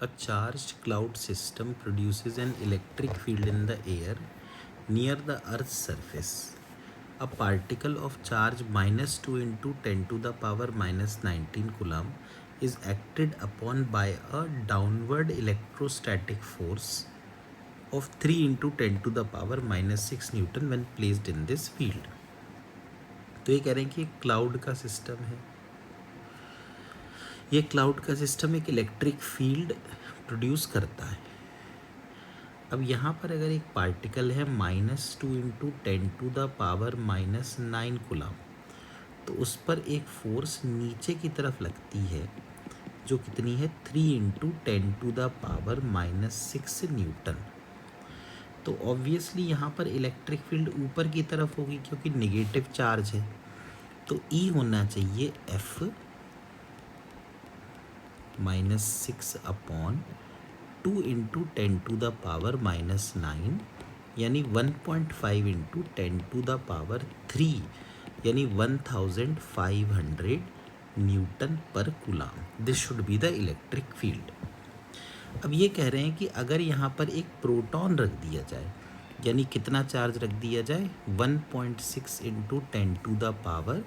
A charged cloud system produces an electric field in the air near the Earth's surface. A particle of charge -2 into 10 to the power -19 coulomb is acted upon by a downward electrostatic force of 3 into 10 to the power -6 Newton when placed in this field. तो ये कह रहे हैं कि cloud का system है, ये cloud का सिस्टम एक इलेक्ट्रिक फील्ड प्रोड्यूस करता है. अब यहाँ पर अगर एक पार्टिकल है -2 into 10 to the power -9 coulomb, तो उस पर एक फोर्स नीचे की तरफ लगती है जो कितनी है 3 into 10 to the power -6 newton. तो ऑब्वियसली यहाँ पर इलेक्ट्रिक फील्ड ऊपर की तरफ होगी क्योंकि नेगेटिव चार्ज है. तो ई होना चाहिए F -6 upon 2 into 10 to the power -9 यानी 1.5 इंटू 10 टू द पावर 3 यानी 1500 न्यूटन पर coulomb. This should be the electric field. अब ये कह रहे हैं कि अगर यहाँ पर एक प्रोटॉन रख दिया जाए, यानी कितना चार्ज रख दिया जाए 1.6 into 10 to the power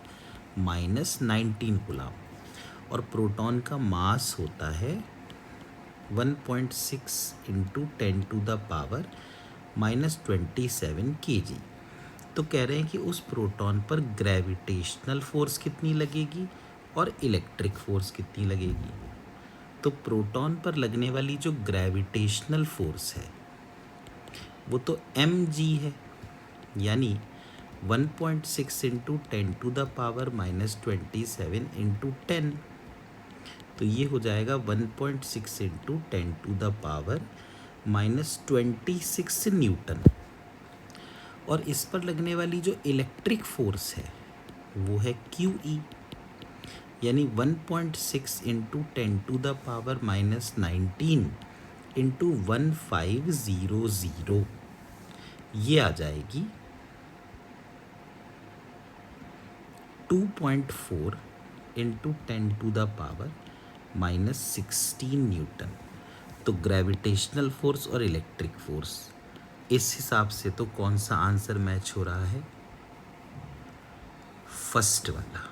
-19 coulomb, और प्रोटॉन का मास होता है 1.6 into 10 to the power -27 kg. तो कह रहे हैं कि उस प्रोटॉन पर ग्रेविटेशनल फोर्स कितनी लगेगी और इलेक्ट्रिक फोर्स कितनी लगेगी. तो प्रोटॉन पर लगने वाली जो ग्रेविटेशनल फोर्स है वो तो mg है, यानी 1.6 into 10 to the power -27 into 10. तो ये हो जाएगा 1.6 into 10 to the power -26 newton. और इस पर लगने वाली जो इलेक्ट्रिक फोर्स है वो है QE, यानी 1.6 into 10 to the power -19 into 1500. ये आ जाएगी 2.4 into 10 to the power -16 newton. तो ग्रेविटेशनल फोर्स और इलेक्ट्रिक फोर्स, इस हिसाब से तो कौन सा आंसर मैच हो रहा है, फर्स्ट वाला.